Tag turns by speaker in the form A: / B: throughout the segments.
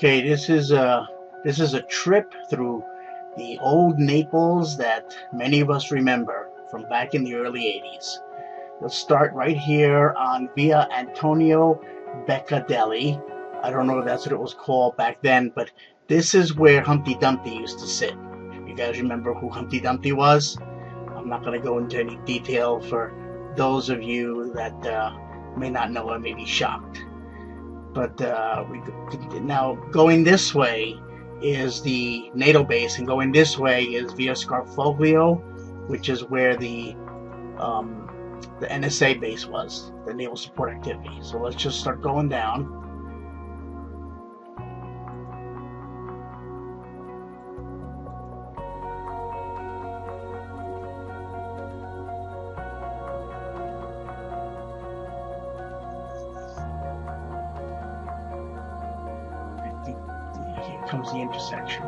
A: Okay, this is a trip through the old Naples that many of us remember from back in the early 80s. Let's start right here on Via Antonio Beccadelli. I don't know if that's what it was called back then, but this is where Humpty Dumpty used to sit. You guys remember who Humpty Dumpty was? I'm not going to go into any detail for those of you that may not know and may be shocked. But now going this way is the NATO base, and going this way is Via Scarfoglio, which is where the NSA base was, the Naval Support Activity. So let's just start going down. Here comes the intersection.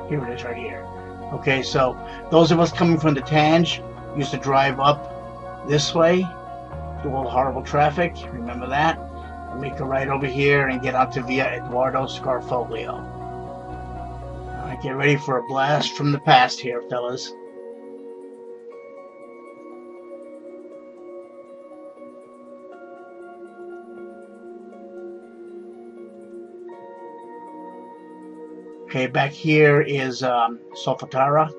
A: Here it is right here. Okay, so those of us coming from the Tange used to drive up this way through all the horrible traffic. Remember that? And make a right over here and get onto Via Eduardo Scarfoglio. All right, get ready for a blast from the past here, fellas. Okay, back here is Solfatara.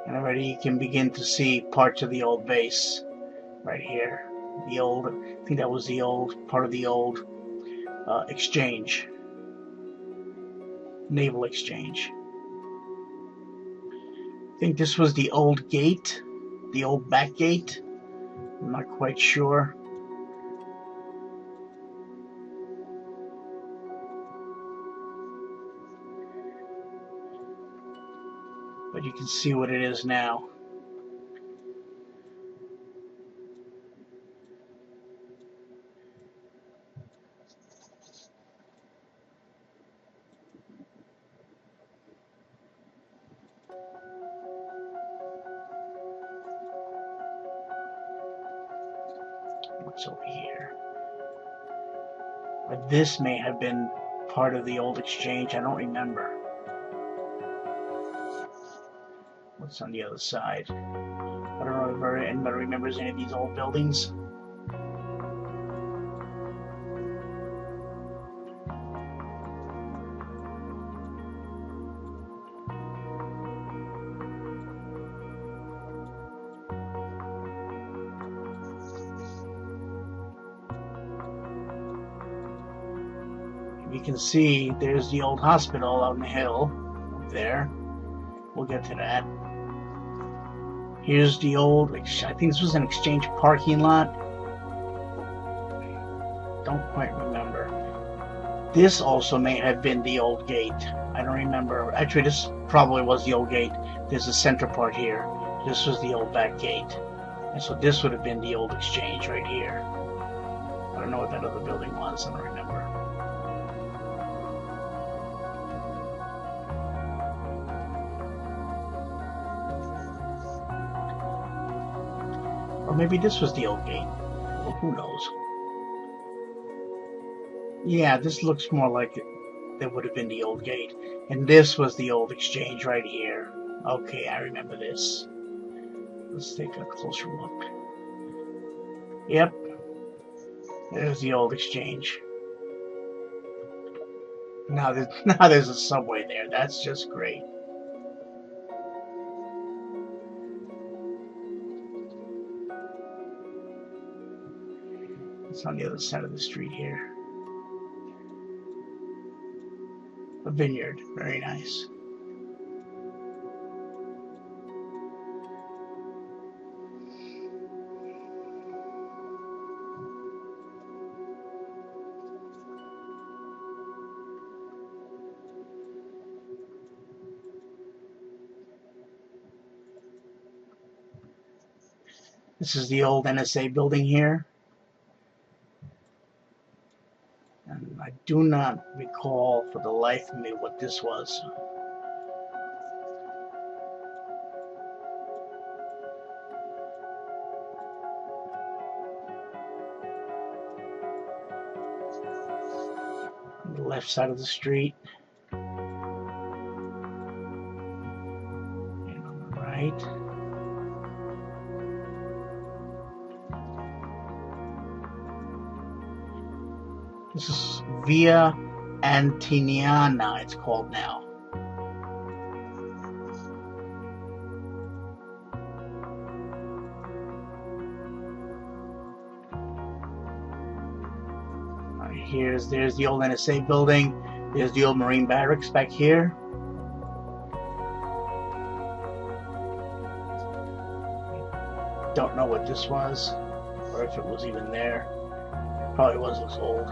A: And already you can begin to see parts of the old base right here. The old, I think that was the old, part of the old exchange. Naval exchange. I think this was the old gate, the old back gate. I'm not quite sure. But you can see what it is now. What's over here? But this may have been part of the old exchange. I don't remember. What's on the other side? I don't know if anybody remembers any of these old buildings. You can see there's the old hospital out on the hill up there. We'll get to that. Here's the old, I think this was an exchange parking lot. Don't quite remember. This also may have been the old gate. I don't remember. Actually, this probably was the old gate. There's a center part here. This was the old back gate. And so this would have been the old exchange right here. I don't know what that other building was. I don't remember. Or maybe this was the old gate. Well, who knows? Yeah, this looks more like that would have been the old gate. And this was the old exchange right here. Okay, I remember this. Let's take a closer look. Yep. There's the old exchange. Now there's a subway there. That's just great. It's on the other side of the street here. A vineyard. Very nice. This is the old NSA building here. And I do not recall for the life of me what this was. the left side of the street. And on the right. This is Via Antiniana, it's called now. There's the old NSA building. There's the old Marine barracks back here. Don't know what this was, or if it was even there. Probably was, looks old.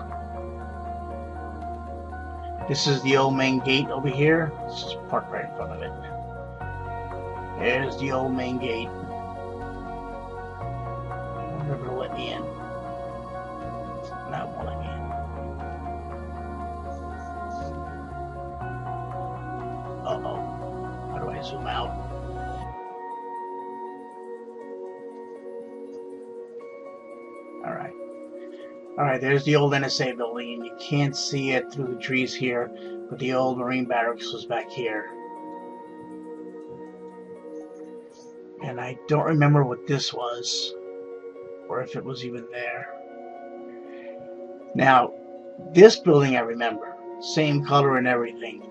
A: This is the old main gate over here. Let's just park right in front of it. There's the old main gate. I wonder if it'll let me in. No, it won't let me in. Uh-oh. How do I zoom out? Alright, there's the old NSA building, and you can't see it through the trees here, but the old Marine barracks was back here. And I don't remember what this was, or if it was even there. Now, this building I remember. Same color and everything.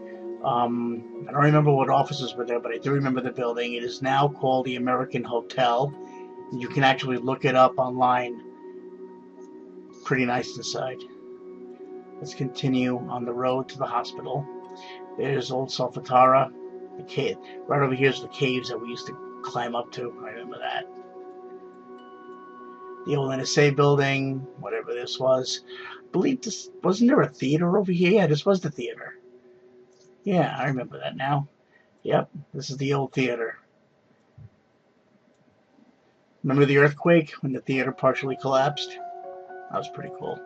A: I don't remember what offices were there, but I do remember the building. It is now called the American Hotel. You can actually look it up online. Pretty nice inside. Let's continue on the road to the hospital. There's old Solfatara. The cave. Right over here is the caves that we used to climb up to. I remember that. The old NSA building, whatever this was. I believe this, wasn't there a theater over here? Yeah, this was the theater. Yeah, I remember that now. Yep, this is the old theater. Remember the earthquake when the theater partially collapsed? That was pretty cool.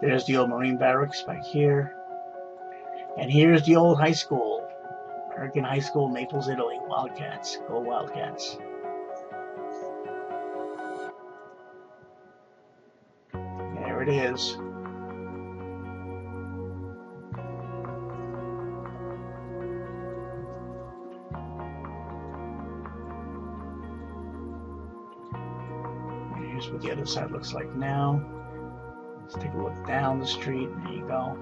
A: There's the old Marine barracks back here. And here's the old high school. American High School, Naples, Italy. Wildcats. Go Wildcats. There it is. Here's what the other side looks like now. Let's take a look down the street. There you go.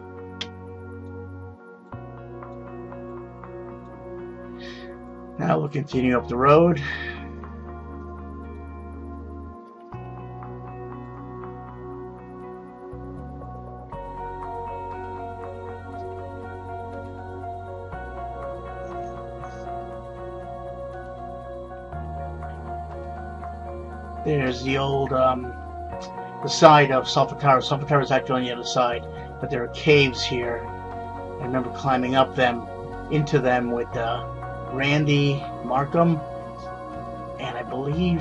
A: Now we'll continue up the road. There's the old, the side of Solfatara. Solfatara is actually on the other side, but there are caves here. I remember climbing up them, into them with Randy Markham, and I believe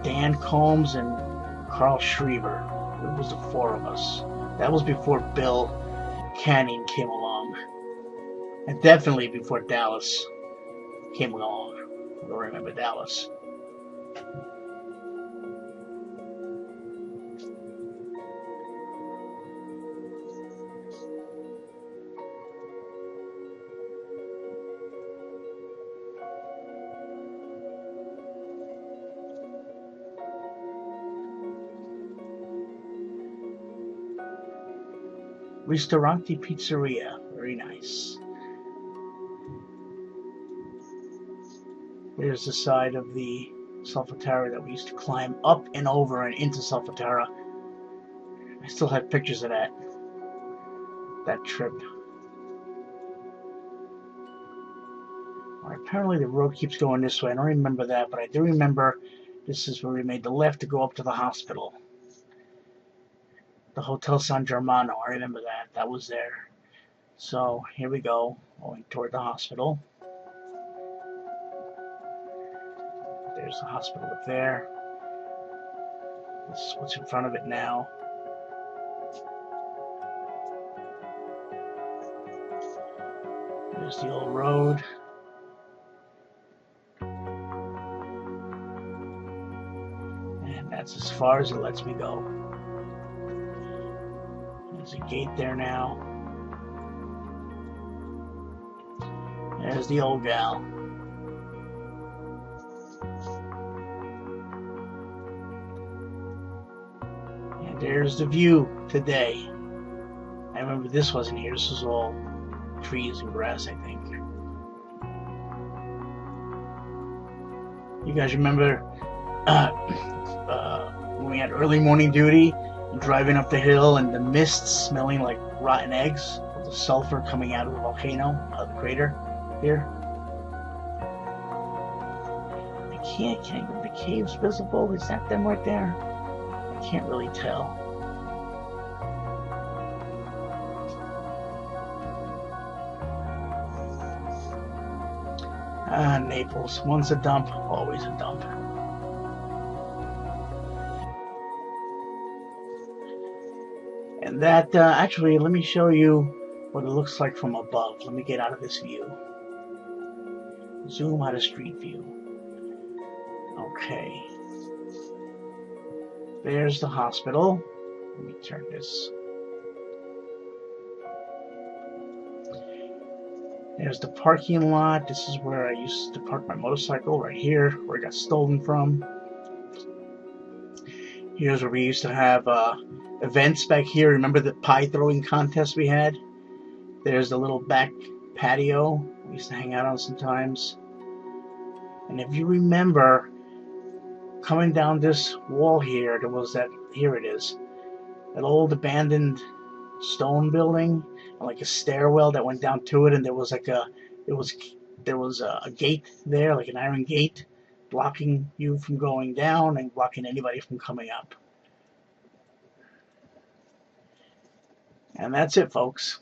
A: Dan Combs and Carl Schriever. It was the four of us. That was before Bill Canning came along, and definitely before Dallas came along. I don't remember Dallas. Ristorante Pizzeria, very nice. There's the side of the Solfatara that we used to climb up and over and into Solfatara. I still have pictures of that trip. Apparently the road keeps going this way. I don't remember that, but I do remember this is where we made the left to go up to the hospital. The Hotel San Germano, I remember that. That was there. So, here we go, going toward the hospital. There's the hospital up there. This is what's in front of it now. There's the old road. And that's as far as it lets me go. There's a gate there now. There's the old gal. And there's the view today. I remember this wasn't here. This was all trees and grass, I think. You guys remember when we had early morning duty, driving up the hill and the mist smelling like rotten eggs, with the sulfur coming out of the volcano, out of the crater here? Can't the caves visible? Is that them right there? I can't really tell. Naples. Once a dump, always a dump. And that, actually, let me show you what it looks like from above. Let me get out of this view. Zoom out of street view. Okay. There's the hospital. Let me turn this. There's the parking lot. This is where I used to park my motorcycle, right here, where it got stolen from. Here's where we used to have events back here. Remember the pie throwing contest we had? There's the little back patio we used to hang out on sometimes. And if you remember, coming down this wall here, there was that, here it is, that old abandoned stone building, and like a stairwell that went down to it, and there was like there was a gate there, like an iron gate, blocking you from going down and blocking anybody from coming up. And that's it, folks.